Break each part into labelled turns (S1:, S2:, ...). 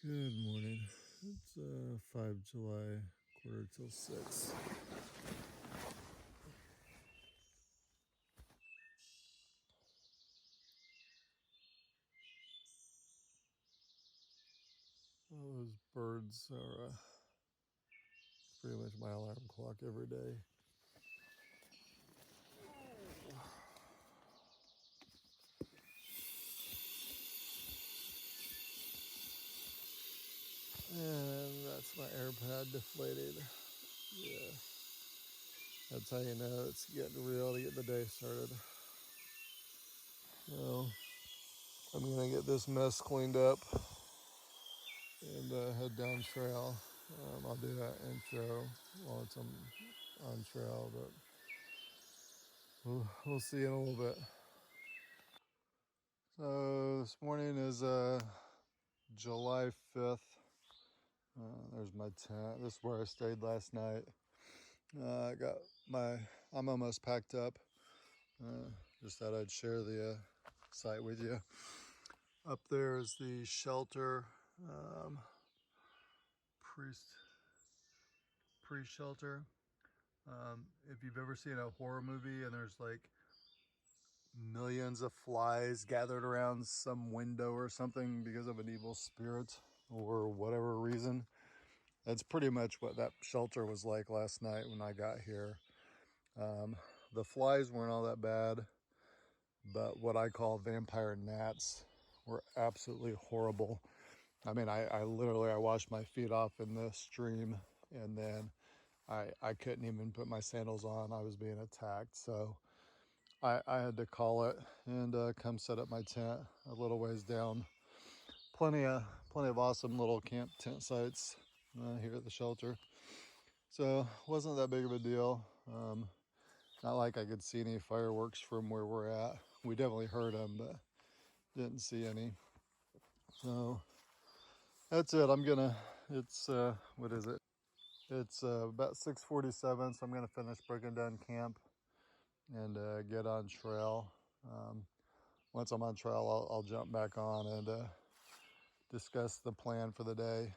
S1: Good morning. It's 5 July, quarter till 6. All those birds are pretty much my alarm clock every day. And that's my air pad deflated. Yeah. That's how you know it's getting real to get the day started. So I'm going to get this mess cleaned up and head down trail. I'll do that intro while it's on trail, but we'll see in a little bit. So this morning is July 5th. There's my tent. This is where I stayed last night. I'm almost packed up. Just thought I'd share the site with you. Up there is the shelter, pre-shelter. If you've ever seen a horror movie and there's like millions of flies gathered around some window or something because of an evil spirit or whatever reason, that's pretty much what that shelter was like last night when I got here. The flies weren't all that bad, but what I call vampire gnats were absolutely horrible. I mean, I literally washed my feet off in the stream, and then I couldn't even put my sandals on. I was being attacked. So I had to call it and come set up my tent a little ways down. Plenty of awesome little camp tent sites here at the shelter. So wasn't that big of a deal. Not like I could see any fireworks from where we're at. We definitely heard them, but didn't see any. So that's it. It's, what is it? It's about 6:47, so I'm gonna finish breaking down camp and get on trail. Once I'm on trail, I'll jump back on and discuss the plan for the day.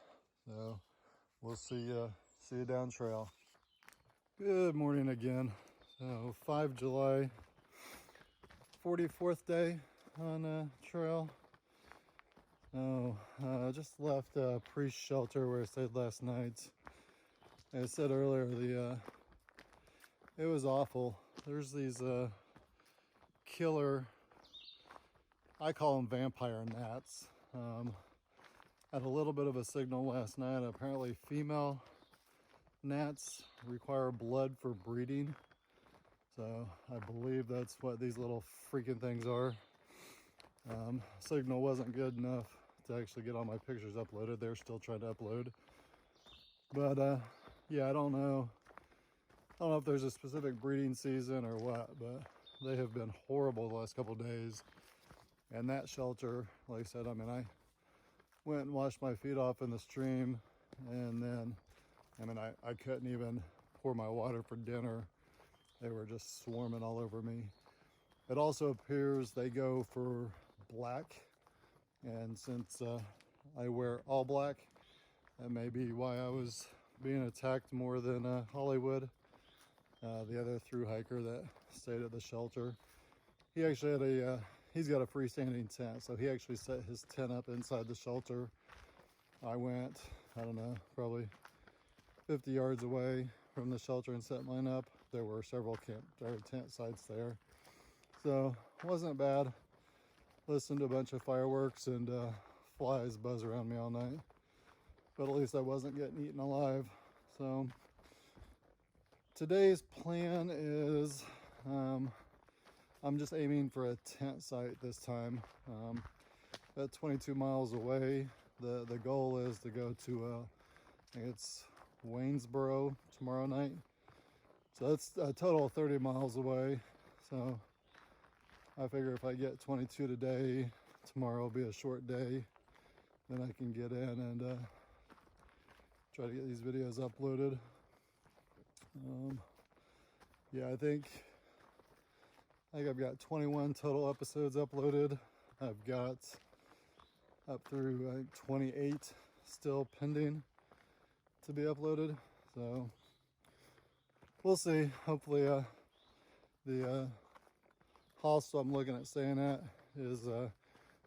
S1: So we'll see you down trail. Good morning again. So 5 July, 44th day on trail. Just left pre-shelter where I stayed last night. Like I said earlier, it was awful. There's these killer, I call them vampire gnats. Had a little bit of a signal last night. Apparently female gnats require blood for breeding. So I believe that's what these little freaking things are. Signal wasn't good enough to actually get all my pictures uploaded. They're still trying to upload. But yeah, I don't know if there's a specific breeding season or what, but they have been horrible the last couple of days. And that shelter, like I said, I mean, I went and washed my feet off in the stream, and then, I mean, I couldn't even pour my water for dinner. They were just swarming all over me. It also appears they go for black, and since I wear all black, that may be why I was being attacked more than Hollywood, the other thru-hiker that stayed at the shelter. He actually had he's got a freestanding tent, so he actually set his tent up inside the shelter. I went, I don't know, probably 50 yards away from the shelter and set mine up. There were several tent sites there. So it wasn't bad. Listened to a bunch of fireworks and flies buzz around me all night. But at least I wasn't getting eaten alive. So today's plan is I'm just aiming for a tent site this time. About 22 miles away. The goal is to go to I think it's Waynesboro tomorrow night. So that's a total of 30 miles away. So I figure if I get 22 today, tomorrow will be a short day. Then I can get in and try to get these videos uploaded. Yeah, I think I've got 21 total episodes uploaded. I've got up through 28 still pending to be uploaded. So we'll see. Hopefully the hostel I'm looking at staying at is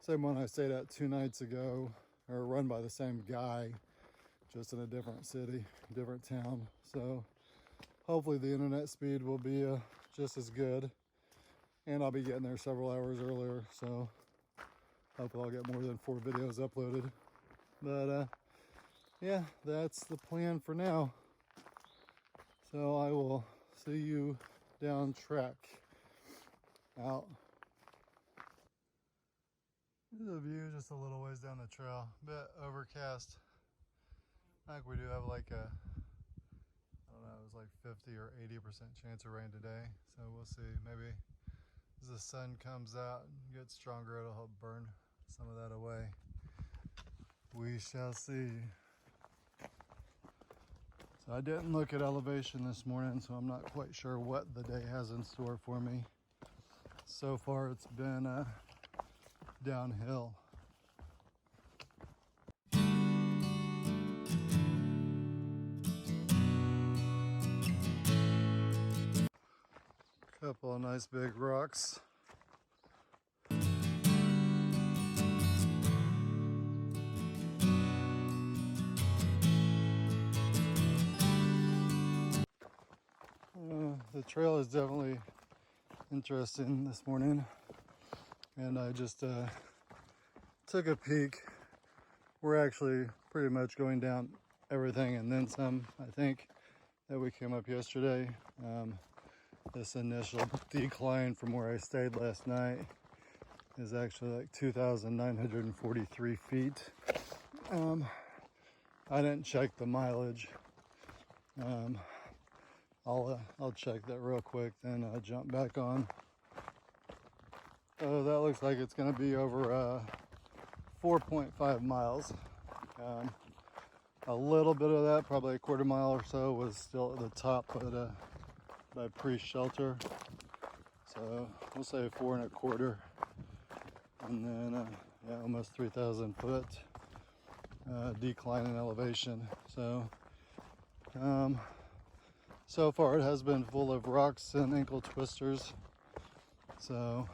S1: same one I stayed at 2 nights ago, or run by the same guy, just in a different city, different town. So hopefully the internet speed will be just as good, and I'll be getting there several hours earlier. So hopefully I'll get more than 4 videos uploaded. But yeah, that's the plan for now. So I will see you down track. Out. The view just a little ways down the trail. Bit overcast. I think we do have like a, I don't know, it was like 50 or 80% chance of rain today. So we'll see. Maybe as the sun comes out and gets stronger, it'll help burn some of that away. We shall see. So I didn't look at elevation this morning, so I'm not quite sure what the day has in store for me. So far it's been downhill. Couple of nice big rocks. The trail is definitely interesting this morning, and I just took a peek. We're actually pretty much going down everything and then some, I think, that we came up yesterday. This initial decline from where I stayed last night is actually like 2,943 feet. I didn't check the mileage. I'll check that real quick, then jump back on. Oh, that looks like it's going to be over 4.5 miles. A little bit of that, probably a quarter mile or so, was still at the top by pre-shelter. So we'll say 4.25, and then yeah, almost 3,000 foot decline in elevation. So so far it has been full of rocks and ankle twisters. So,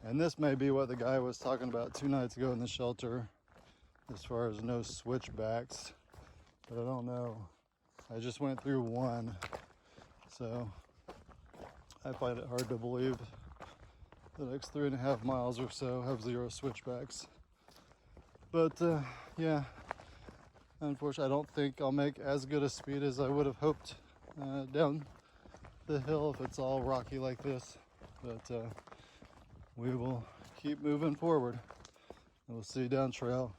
S1: and this may be what the guy was talking about 2 nights ago in the shelter, as far as no switchbacks, but I don't know. I just went through one, so I find it hard to believe the next 3.5 miles or so have 0 switchbacks. But yeah, unfortunately I don't think I'll make as good a speed as I would have hoped down the hill if it's all rocky like this. But we will keep moving forward. We'll see you down trail.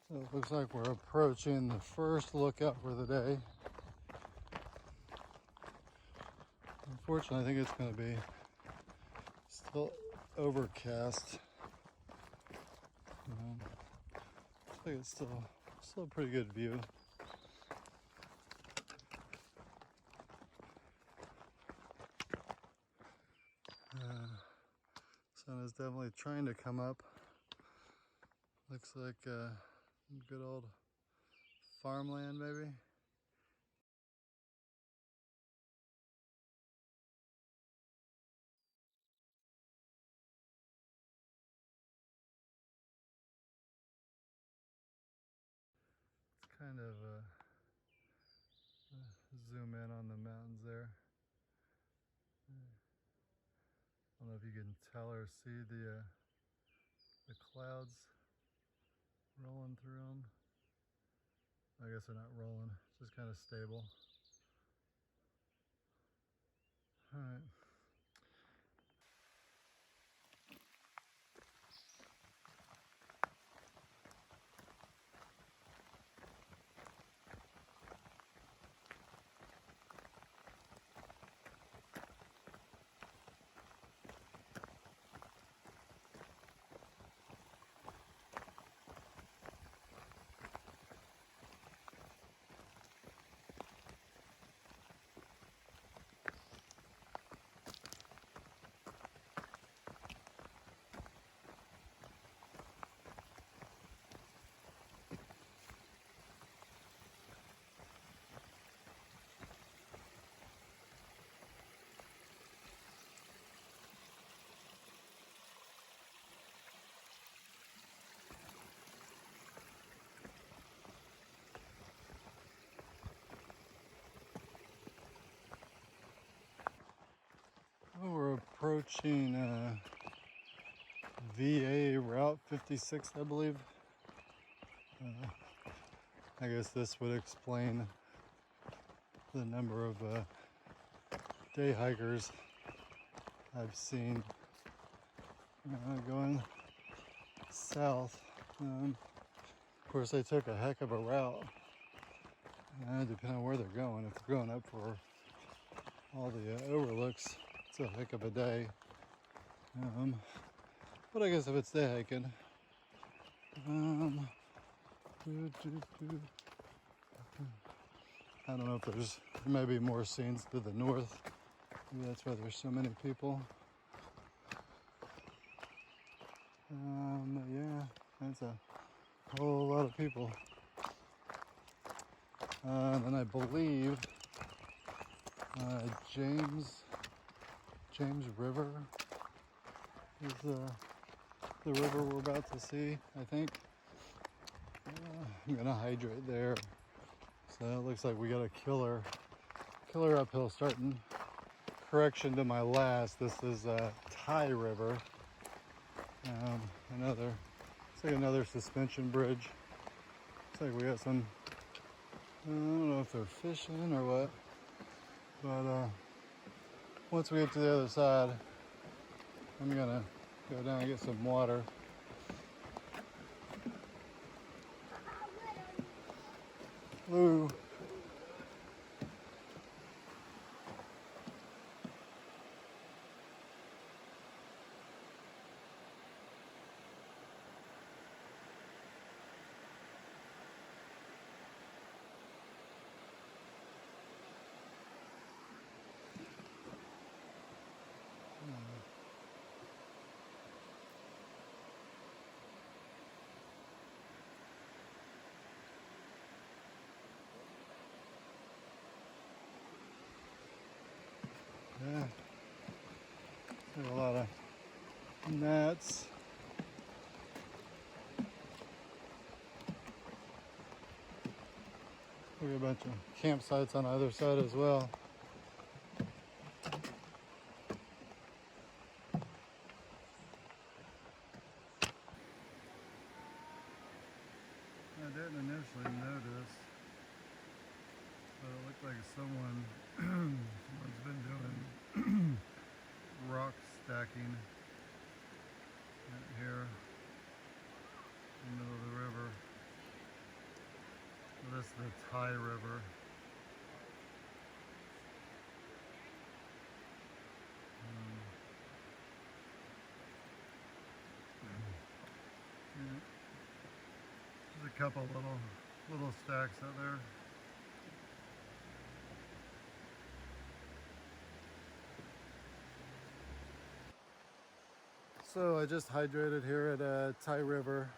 S1: So it looks like we're approaching the first lookout for the day. Unfortunately, I think it's going to be still overcast. I think it's still a pretty good view. Sun is definitely trying to come up. Looks like good old farmland, maybe. It's kind of zoom in on the mountains there. I don't know if you can tell or see the clouds rolling through them. I guess they're not rolling, just kind of stable. All right. approaching VA Route 56, I believe. I guess this would explain the number of day hikers I've seen going south. Of course, they took a heck of a route, depending on where they're going. If they're going up for all the overlooks, it's a heck of a day. But I guess if it's day hiking, I don't know if there may be more scenes to the north. Maybe that's why there's so many people. Yeah, that's a whole lot of people. And I believe James River is the river we're about to see, I think. I'm gonna hydrate there. So it looks like we got a killer uphill starting. Correction to my last, this is Thai River. It's like another suspension bridge. Looks like we got some, I don't know if they're fishing or what, but once we get to the other side, I'm gonna go down and get some water. Lou. Yeah, there's a lot of gnats. We got a bunch of campsites on either side as well. I didn't initially notice, but it looked like someone's been doing rock stacking right here in the middle of the river. So this is the Thai River. Yeah. There's a couple little stacks out there. So I just hydrated here at Thai River.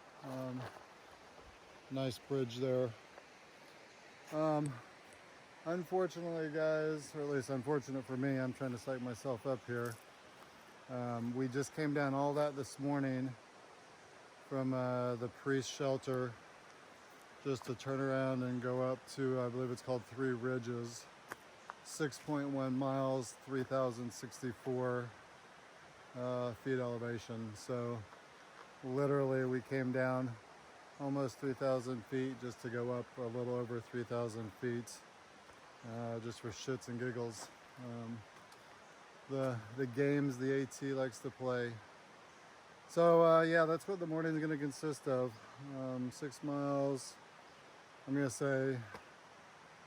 S1: Nice bridge there. Unfortunately, guys, or at least unfortunate for me, I'm trying to psych myself up here. We just came down all that this morning from the priest shelter just to turn around and go up to, I believe it's called Three Ridges, 6.1 miles, 3,064 feet elevation. So literally we came down almost 3,000 feet just to go up a little over 3,000 feet, just for shits and giggles. The games the AT likes to play. So yeah, that's what the morning is going to consist of. 6 miles. I'm going to say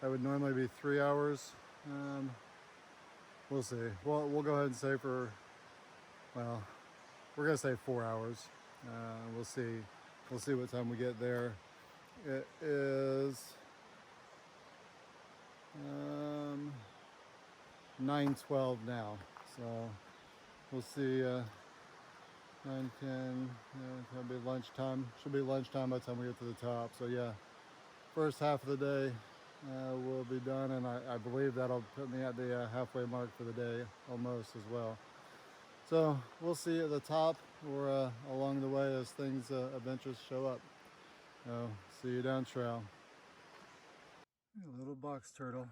S1: that would normally be 3 hours. We'll see. We'll go ahead and say we're going to say 4 hours. We'll see what time we get there. It is 9:12 now, so we'll see. 9:10. Yeah, it'll be lunchtime. Should be lunchtime by the time we get to the top. So yeah, first half of the day will be done, and I believe that'll put me at the halfway mark for the day almost as well. So we'll see at the top or along the way as things adventures show up. See you down trail. A little box turtle.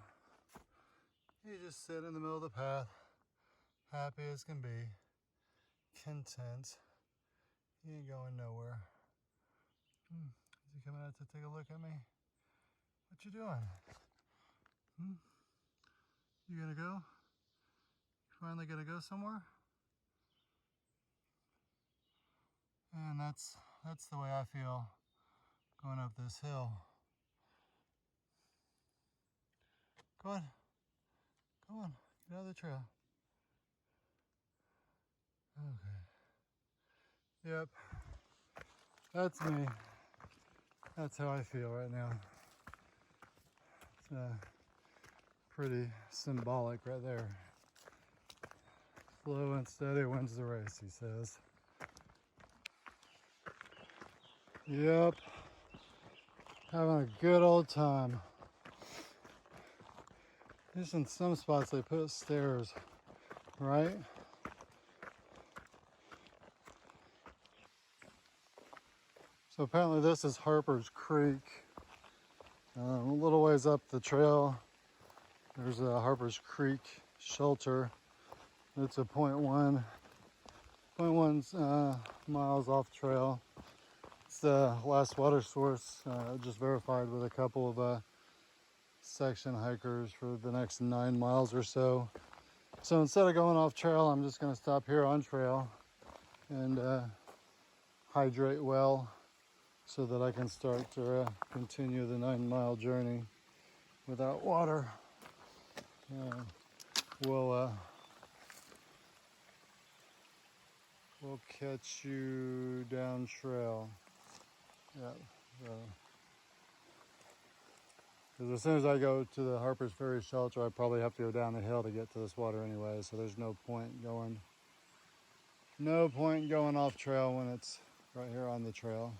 S1: He just sitting in the middle of the path, happy as can be. content. He ain't going nowhere. Is he coming out to take a look at me? What you doing? You gonna go? You finally gonna go somewhere? And that's the way I feel going up this hill. Go on. Come on. Get out of the trail. Okay. Yep. That's me. That's how I feel right now. It's pretty symbolic right there. Slow and steady wins the race, he says. Yep. Having a good old time. Just in some spots they put stairs, right? So apparently this is Harper's Creek. A little ways up the trail, there's a Harper's Creek shelter. It's a 0.1 miles off trail. It's the last water source, just verified with a couple of section hikers for the next 9 miles or so. So instead of going off trail, I'm just gonna stop here on trail and hydrate well so that I can start to continue the 9-mile journey without water. We'll catch you down trail. Yeah. Because as soon as I go to the Harper's Ferry shelter, I probably have to go down the hill to get to this water anyway. So there's no point going off trail when it's right here on the trail.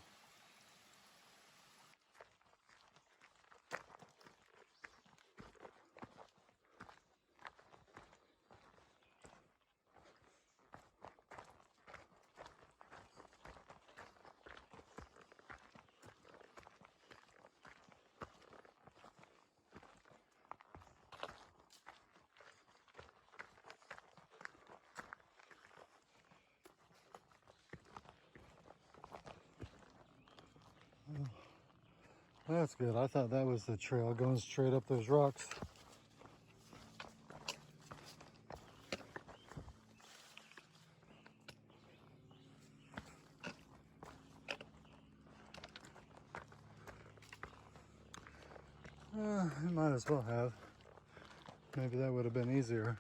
S1: That's good. I thought that was the trail going straight up those rocks. It might as well have. Maybe that would have been easier.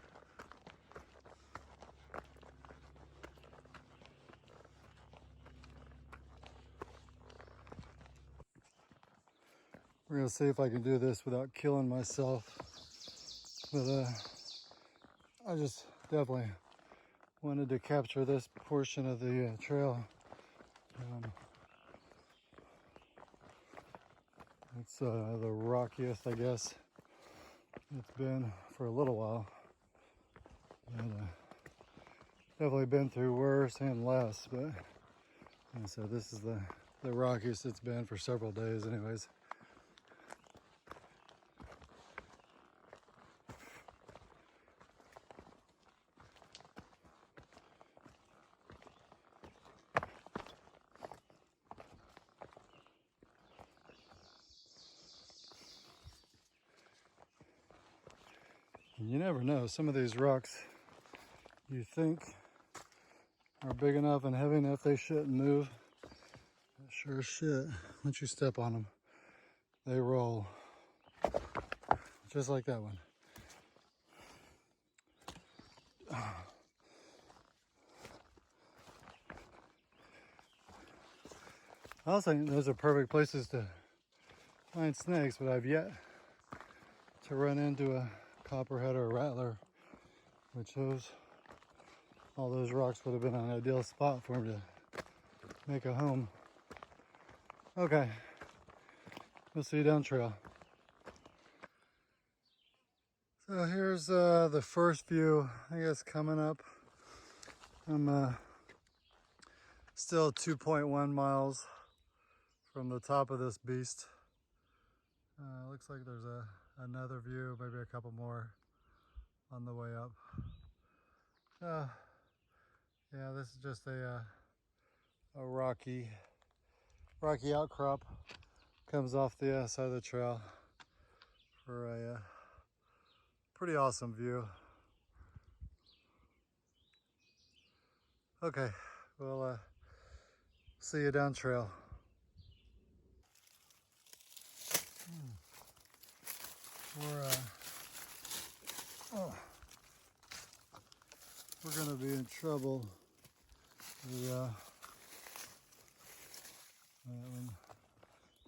S1: We're gonna see if I can do this without killing myself. But I just definitely wanted to capture this portion of the trail. It's the rockiest, I guess, it's been for a little while. And definitely been through worse and less, but and so this is the rockiest it's been for several days anyways. And you never know, some of these rocks you think are big enough and heavy enough they shouldn't move. But sure as shit, once you step on them, they roll. Just like that one. I also think those are perfect places to find snakes, but I've yet to run into a copperhead or a rattler, which all those rocks would have been an ideal spot for him to make a home. Okay, we'll see you down trail. So here's the first view, I guess, coming up. I'm still 2.1 miles from the top of this beast. Looks like there's another view, maybe a couple more on the way up. Yeah, this is just a rocky outcrop. Comes off the side of the trail for a pretty awesome view. Okay, we'll see you down trail. We're gonna be in trouble. That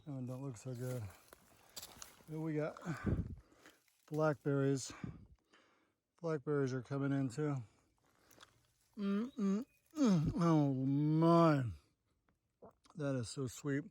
S1: one don't look so good. But we got blackberries. Blackberries are coming in too. Oh my, that is so sweet.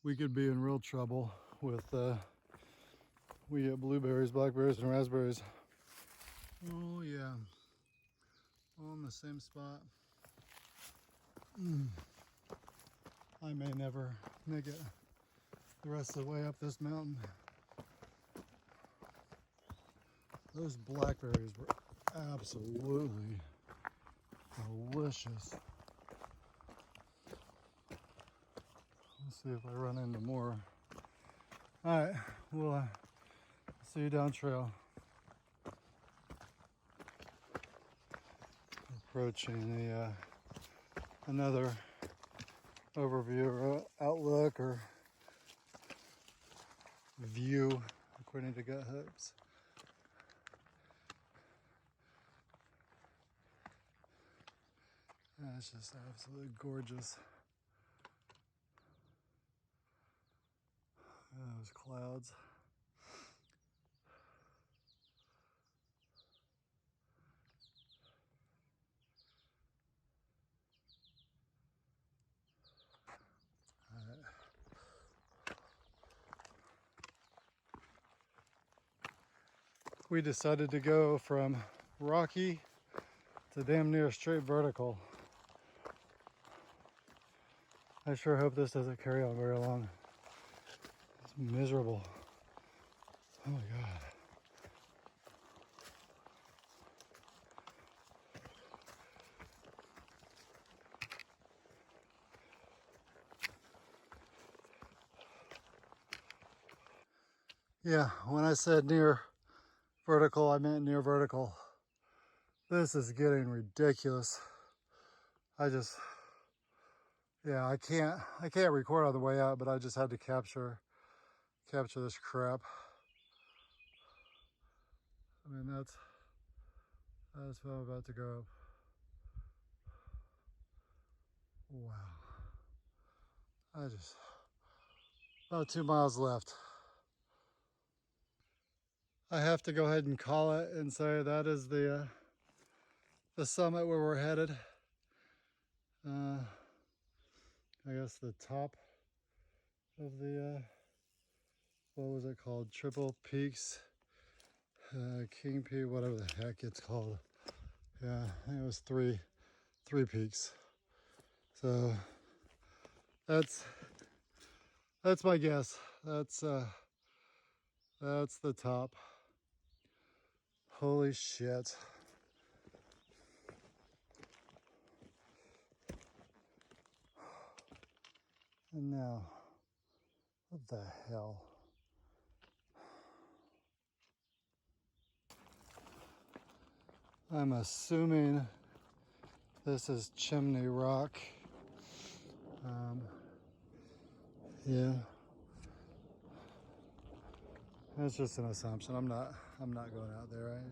S1: We could be in real trouble with we get blueberries, blackberries, and raspberries. Oh yeah, all in the same spot. I may never make it the rest of the way up this mountain. Those blackberries were absolutely delicious. Let's see if I run into more. All right, we'll see you down trail. Approaching the another overview or outlook or view, according to Gut Hooks. It's just absolutely gorgeous. Those clouds. We decided to go from rocky to damn near straight vertical. I sure hope this doesn't carry on very long. It's miserable. Oh my God. Yeah, when I said near vertical, I meant near vertical. This is getting ridiculous. Yeah, I can't record on the way out, but I just had to capture this crap. I mean, that's what I'm about to go up. Wow. About 2 miles left. I have to go ahead and call it and say that is the summit where we're headed. I guess the top of the, what was it called? Triple Peaks, King Peak, whatever the heck it's called. Yeah, I think it was three peaks. So that's my guess. That's the top. Holy shit. And now, what the hell? I'm assuming this is Chimney Rock. Yeah. That's just an assumption. I'm not going out there.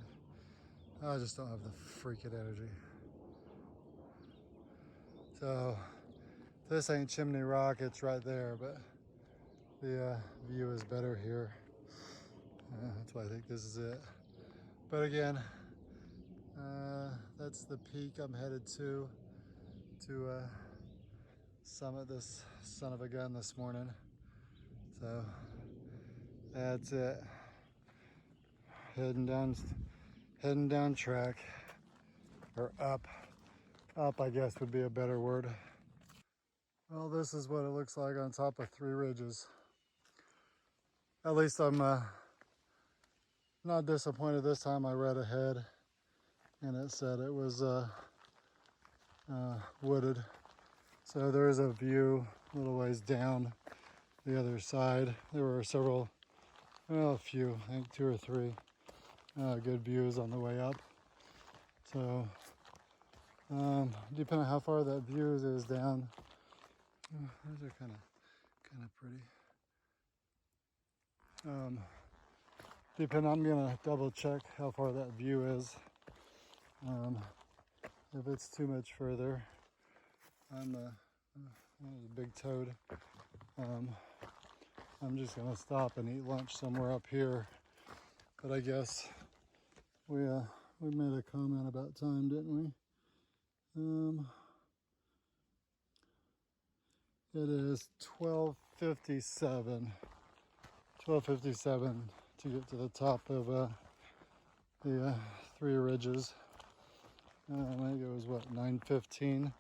S1: I just don't have the freaking energy. So this ain't Chimney Rock, it's right there, but the view is better here. That's why I think this is it. But again, that's the peak I'm headed to summit this son of a gun this morning. So that's it. Heading down track, or up. Up, I guess, would be a better word. Well, this is what it looks like on top of Three Ridges. At least I'm not disappointed this time. I read ahead and it said it was wooded. So there's a view a little ways down the other side. There were several, well, a few, I think 2 or 3 good views on the way up. So depending on how far that view is down, those are kind of pretty. Depending, I'm gonna double check how far that view is. If it's too much further, I'm a big toad. I'm just gonna stop and eat lunch somewhere up here. But I guess we made a comment about time, didn't we? It is 12:57. 12:57 to get to the top of the Three Ridges. I think it was what, 9:15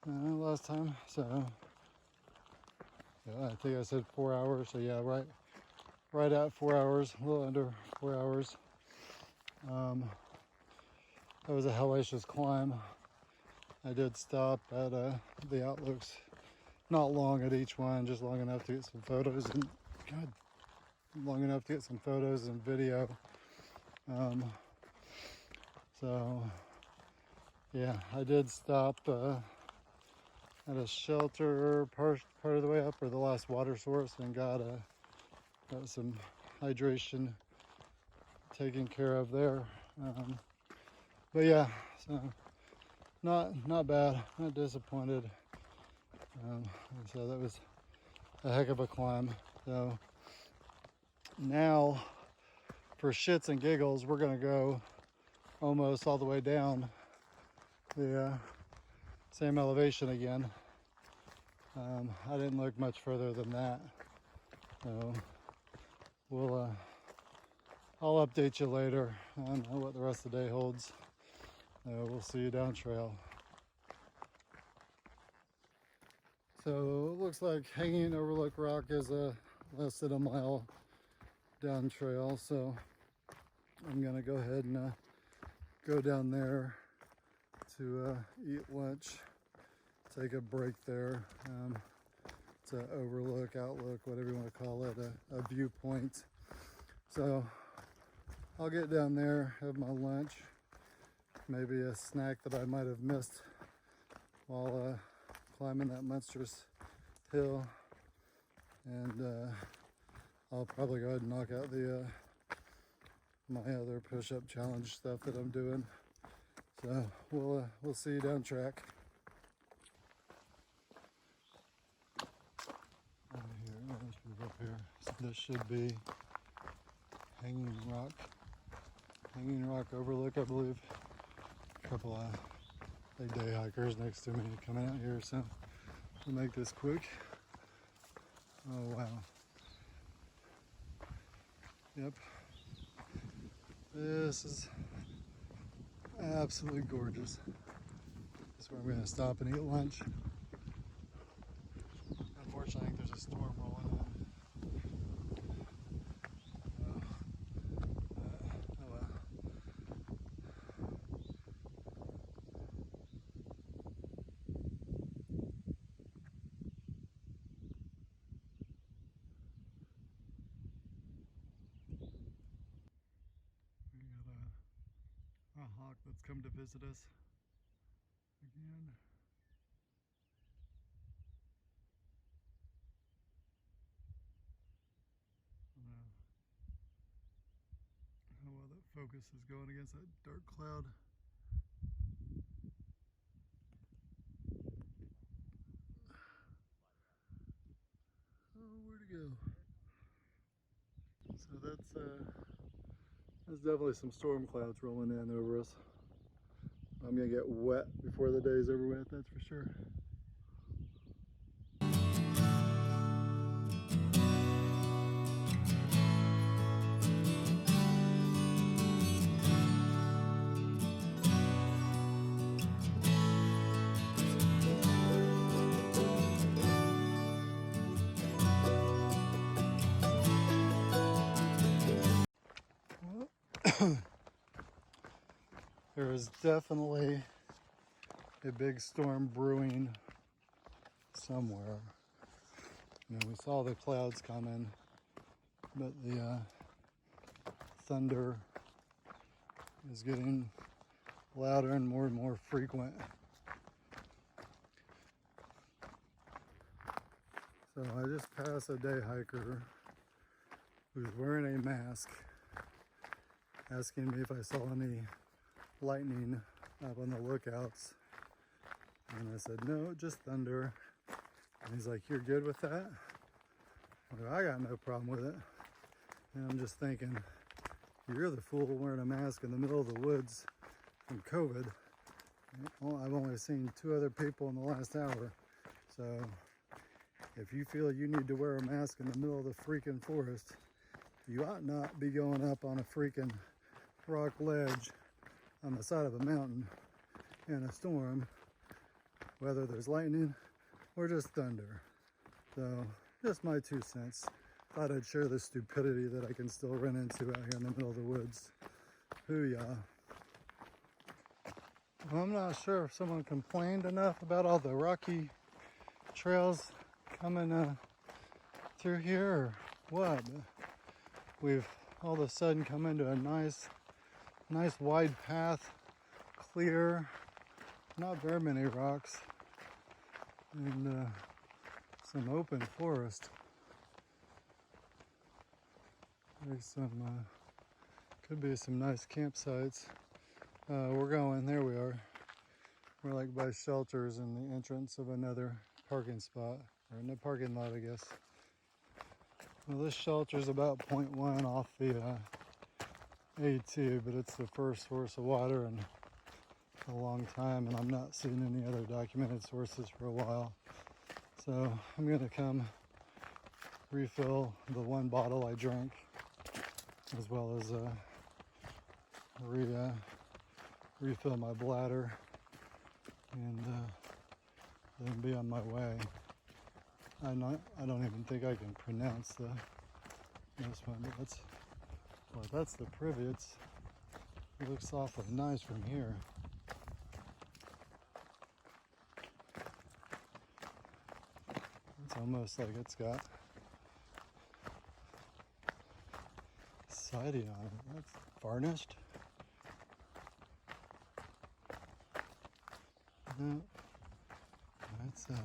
S1: last time. So yeah, I think I said 4 hours. So yeah, right at 4 hours, a little under 4 hours. That was a hellacious climb. I did stop at the outlooks, not long at each one, just long enough to get some photos and video. So yeah, I did stop at a shelter part of the way up, or the last water source, and got some hydration taken care of there. But yeah, so not bad, not disappointed. So that was a heck of a climb. So now, for shits and giggles, we're gonna go almost all the way down the same elevation again. I didn't look much further than that, so I'll update you later on what the rest of the day holds. We'll see you down trail. So it looks like Hanging Overlook Rock is less than a mile down trail, so I'm gonna go ahead and go down there to eat lunch, take a break there. It's an overlook, outlook, whatever you want to call it, a viewpoint. So I'll get down there, have my lunch, maybe a snack that I might have missed while climbing that monstrous hill, and I'll probably go ahead and knock out the my other push-up challenge stuff that I'm doing. So we'll see you down track. Right here, let's move up here. So this should be Hanging Rock Overlook, I believe. A couple of day hikers next to me coming out here, so we'll make this quick. Oh wow. Yep. This is absolutely gorgeous. This is where I'm going to stop and eat lunch. Unfortunately, I think there's a storm rolling in. Oh well. We got a hawk that's come to visit us again. How well that focus is going against that dark cloud. Oh, where'd it go? So that's definitely some storm clouds rolling in over us. I'm gonna get wet before the day's over with, that's for sure. There is definitely a big storm brewing somewhere. You know, we saw the clouds coming, but the thunder is getting louder and more frequent. So I just passed a day hiker who's wearing a mask, asking me if I saw any lightning up on the lookouts. And I said, no, just thunder. And he's like, you're good with that? I'm like, I got no problem with it. And I'm just thinking, you're the fool wearing a mask in the middle of the woods from COVID. Well, I've only seen 2 other people in the last hour. So if you feel you need to wear a mask in the middle of the freaking forest, you ought not be going up on a freaking rock ledge on the side of a mountain in a storm, whether there's lightning or just thunder. So just my 2 cents. Thought I'd share the stupidity that I can still run into out here in the middle of the woods. Hoo-yah. Well, I'm not sure if someone complained enough about all the rocky trails coming through here or what. But we've all of a sudden come into a nice wide path, clear, not very many rocks, and some open forest. There's some, could be some nice campsites. We're going, there we are. We're like by shelters in the entrance of another parking spot, or in the parking lot, I guess. Well, this shelter's about 0.1 off the AT, but it's the first source of water in a long time, and I'm not seeing any other documented sources for a while. So I'm gonna come refill the 1 bottle I drank, as well as refill my bladder, and then be on my way. I don't even think I can pronounce this one, but that's the Privyets. It looks awfully nice from here. It's almost like it's got siding on it. That's varnished. No, that's an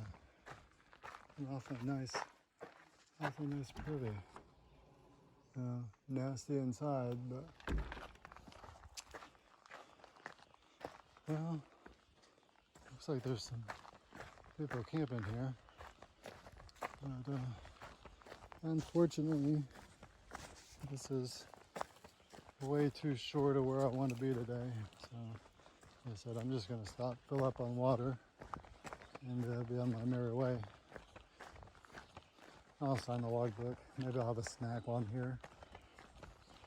S1: awfully nice privy. Nasty inside, but well, looks like there's some people camping here. But unfortunately, this is way too short of where I want to be today. So, like I said, I'm just going to stop, fill up on water, and be on my merry way. I'll sign the logbook. Maybe I'll have a snack while I'm here.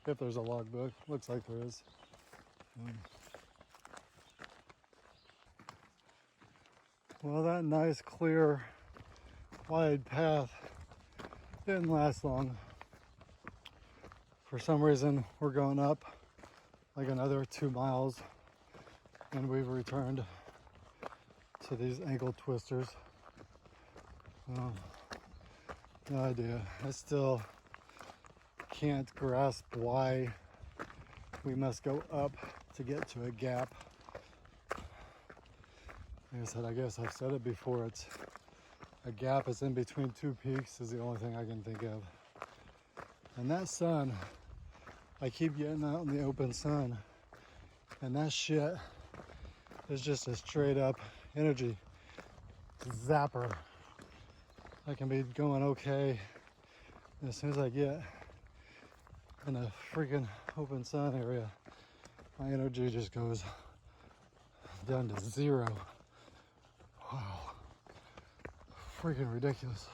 S1: If there's a logbook. Looks like there is. Well, that nice, clear, wide path didn't last long. For some reason, we're going up like another 2 miles, and we've returned to these ankle twisters. No idea. I still can't grasp why we must go up to get to a gap. Like I said, I guess I've said it before, it's a gap is in between 2 peaks is the only thing I can think of. And that sun, I keep getting out in the open sun, and that shit is just a straight up energy zapper. I can be going okay, and as soon as I get in a freaking open sun area, my energy just goes down to 0. Wow, freaking ridiculous.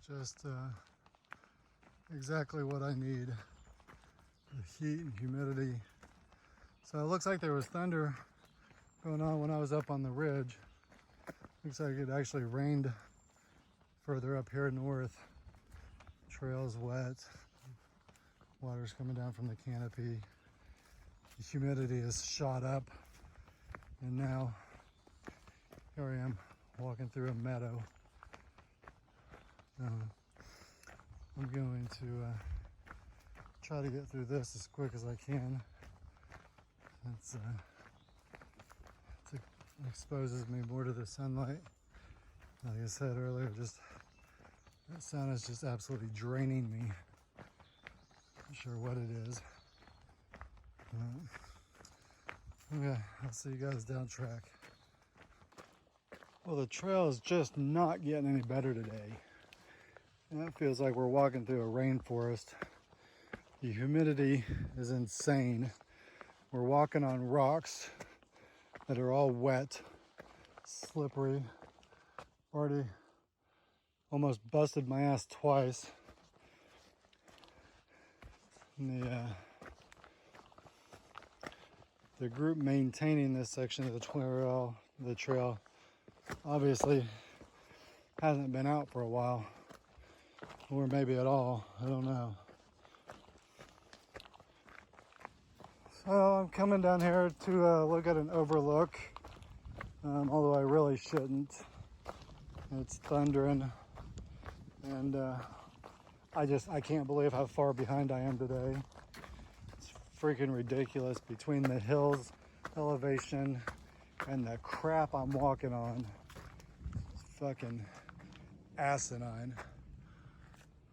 S1: Just exactly what I need. The heat and humidity. So it looks like there was thunder going on when I was up on the ridge. Looks like it actually rained further up here north. trail's wet. Water's coming down from the canopy. The humidity is shot up. And now, here I am walking through a meadow. I'm going to try to get through this as quick as I can. It exposes me more to the sunlight. Like I said earlier, just that sun is just absolutely draining me. Not sure what it is. Okay, I'll see you guys down track. Well, the trail is just not getting any better today. And it feels like we're walking through a rainforest. The humidity is insane. We're walking on rocks that are all wet, slippery. Already almost busted my ass twice. And the group maintaining this section of the trail obviously hasn't been out for a while, or maybe at all. I don't know. So I'm coming down here to look at an overlook, although I really shouldn't. It's thundering, and I can't believe how far behind I am today. It's freaking ridiculous between the hills elevation and the crap I'm walking on. It's fucking asinine.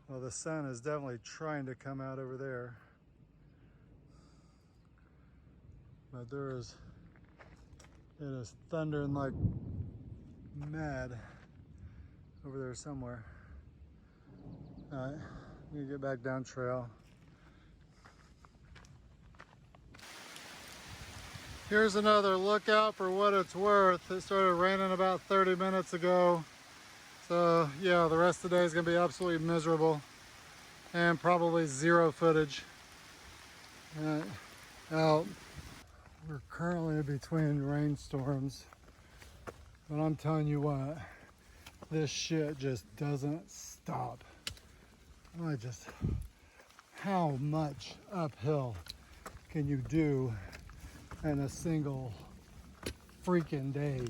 S1: Well, the sun is definitely trying to come out over there, but it is thundering like mad over there somewhere. All right, I'm gonna get back down trail. Here's another lookout for what it's worth. It started raining about 30 minutes ago. So yeah, the rest of the day is gonna be absolutely miserable and probably zero footage. Out. We're currently between rainstorms, but I'm telling you what, this shit just doesn't stop. How much uphill can you do in a single freaking day?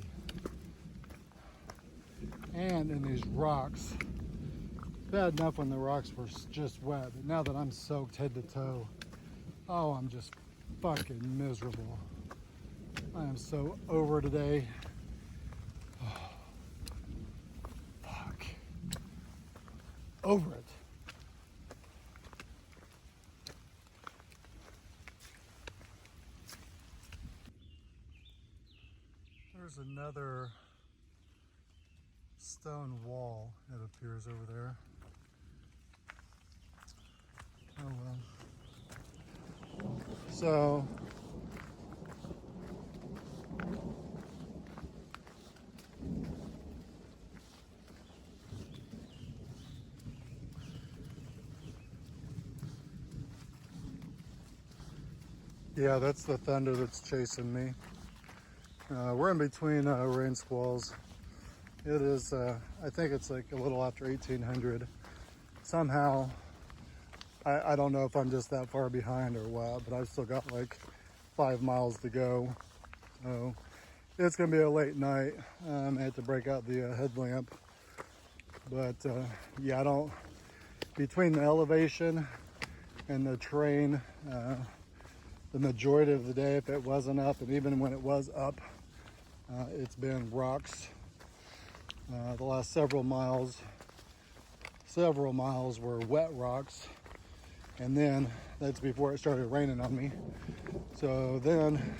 S1: And in these rocks. Bad enough when the rocks were just wet, but now that I'm soaked head to toe, oh, I'm just fucking miserable. I am so over today. Oh, fuck. Over it. There's another stone wall, it appears, over there. Oh well. So yeah, that's the thunder that's chasing me. We're in between rain squalls. It is, I think it's like a little after 1800. Somehow, I don't know if I'm just that far behind or what, but I've still got like 5 miles to go. So it's gonna be a late night. I had to break out the headlamp. But yeah, between the elevation and the terrain, the majority of the day, if it wasn't up, and even when it was up, it's been rocks. The last several miles were wet rocks, and then that's before it started raining on me. So then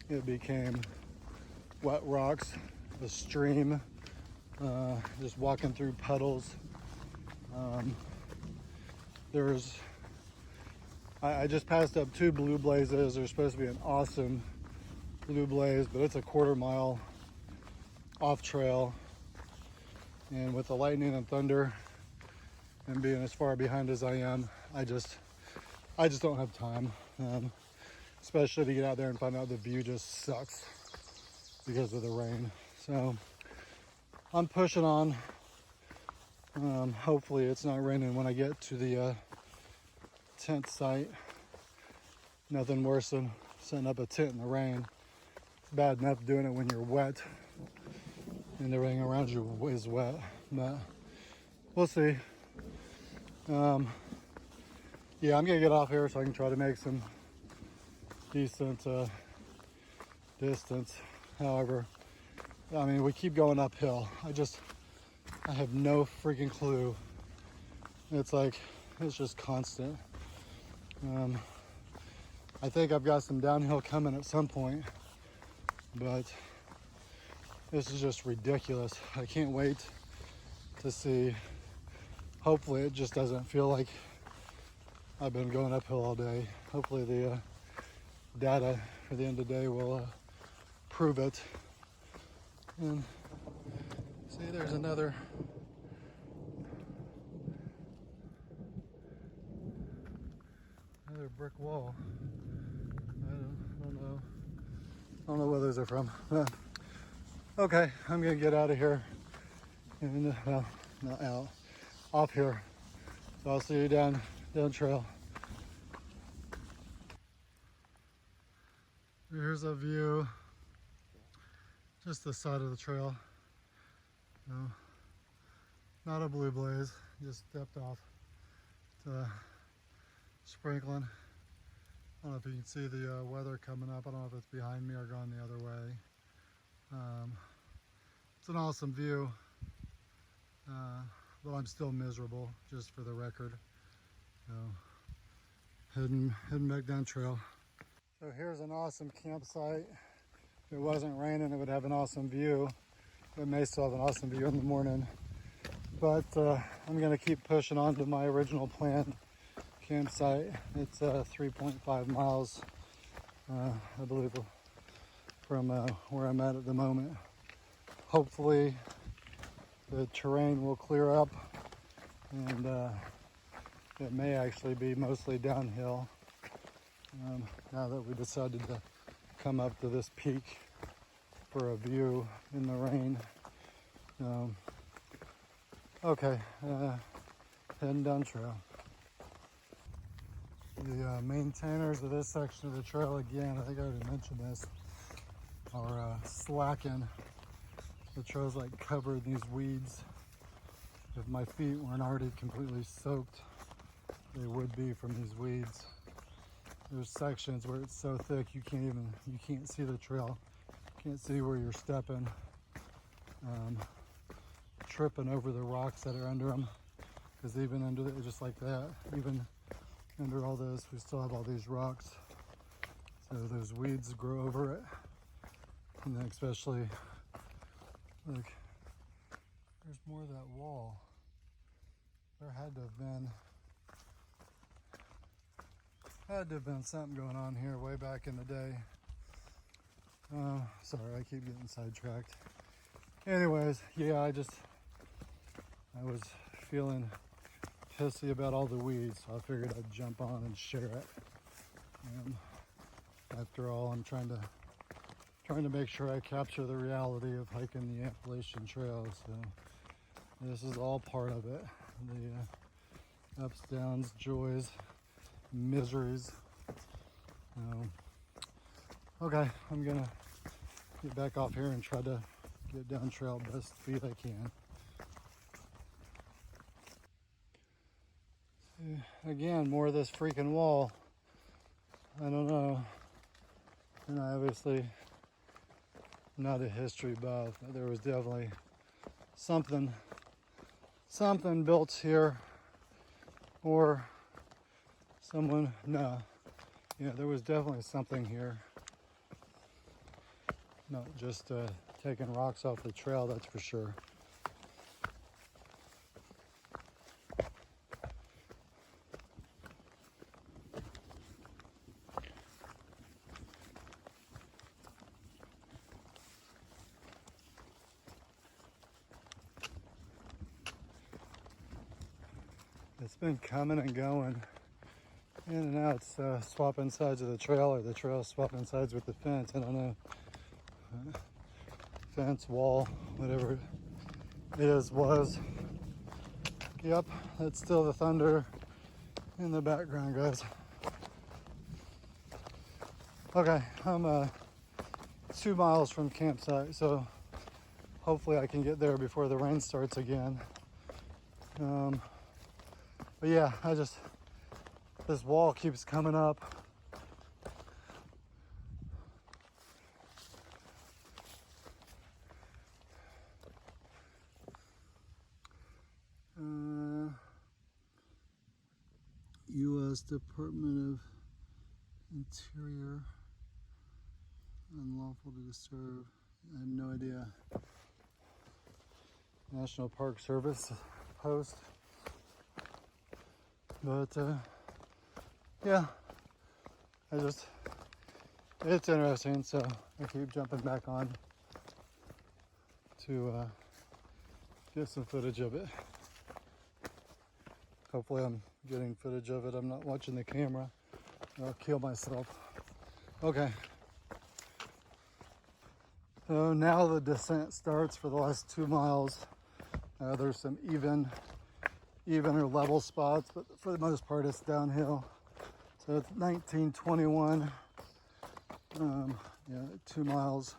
S1: it became wet rocks, a stream, just walking through puddles. I just passed up 2 blue blazes. There's supposed to be an awesome blue blaze, but it's a quarter mile off trail. And with the lightning and thunder and being as far behind as I am, I just don't have time, especially to get out there and find out the view just sucks because of the rain. So I'm pushing on. Hopefully it's not raining when I get to the tent site. Nothing worse than setting up a tent in the rain. It's bad enough doing it when you're wet and everything around you is wet, but we'll see. Yeah, I'm gonna get off here so I can try to make some decent distance. However, I mean, we keep going uphill. I have no freaking clue. It's like, it's just constant. I think I've got some downhill coming at some point, but this is just ridiculous. I can't wait to see. Hopefully it just doesn't feel like I've been going uphill all day. Hopefully the data for the end of the day will prove it. And see, there's another brick wall. I don't know where those are from. Okay, I'm gonna get out of here and well, not out, off here. So I'll see you down trail. Here's a view, just the side of the trail. No, not a blue blaze, just stepped off to sprinkling. I don't know if you can see the weather coming up. I don't know if it's behind me or going the other way. It's an awesome view, but I'm still miserable, just for the record. So, heading back down trail. So here's an awesome campsite. If it wasn't raining, it would have an awesome view. It may still have an awesome view in the morning. But I'm gonna keep pushing on to my original planned campsite. It's 3.5 miles, I believe, from where I'm at the moment. Hopefully the terrain will clear up and it may actually be mostly downhill now that we decided to come up to this peak for a view in the rain. Okay, heading down trail. The maintainers of this section of the trail, again, I think I already mentioned this, are slacking. The trail's like covered in these weeds. If my feet weren't already completely soaked, they would be from these weeds. There's sections where it's so thick you can't see the trail, can't see where you're stepping, tripping over the rocks that are under them. Because even under it, just like that, even under all this, we still have all these rocks. So those weeds grow over it, and then especially, look, there's more of that wall. There had to have been something going on here way back in the day. Sorry, I keep getting sidetracked. Anyways, yeah, I was feeling pissy about all the weeds, so I figured I'd jump on and share it. After all, I'm trying to make sure I capture the reality of hiking the Appalachian Trail, so this is all part of it. The ups, downs, joys, miseries. Okay, I'm gonna get back off here and try to get down trail best speed I can. Again, more of this freaking wall. I don't know. And I obviously not a history buff. There was definitely something built here, or someone. No, yeah, there was definitely something here. Not just taking rocks off the trail, that's for sure. It's been coming and going, in and out. It's swapping sides of the trail, or the trail swapping sides with the fence. I don't know. Fence, wall, whatever it was. Yep, that's still the thunder in the background, guys. Okay, I'm 2 miles from campsite, so hopefully I can get there before the rain starts again. But yeah, this wall keeps coming up. U.S. Department of Interior, unlawful to disturb. I have no idea. National Park Service post. But yeah, it's interesting, so I keep jumping back on to get some footage of it. Hopefully I'm getting footage of it. I'm not watching the camera. I'll kill myself. Okay. So now the descent starts for the last 2 miles. There's some even or level spots, but for the most part it's downhill. So it's 1921. Yeah, 2 miles.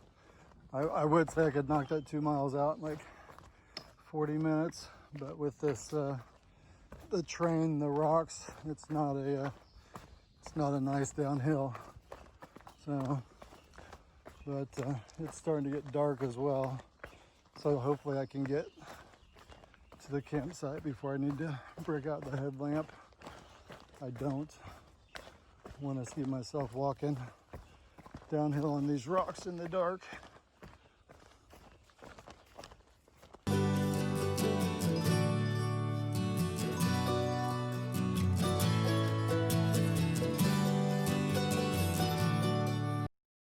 S1: I would say I could knock that 2 miles out in like 40 minutes, but with this the train, the rocks, it's not a nice downhill. So, but it's starting to get dark as well. So hopefully I can get to the campsite before I need to break out the headlamp. I don't want to see myself walking downhill on these rocks in the dark.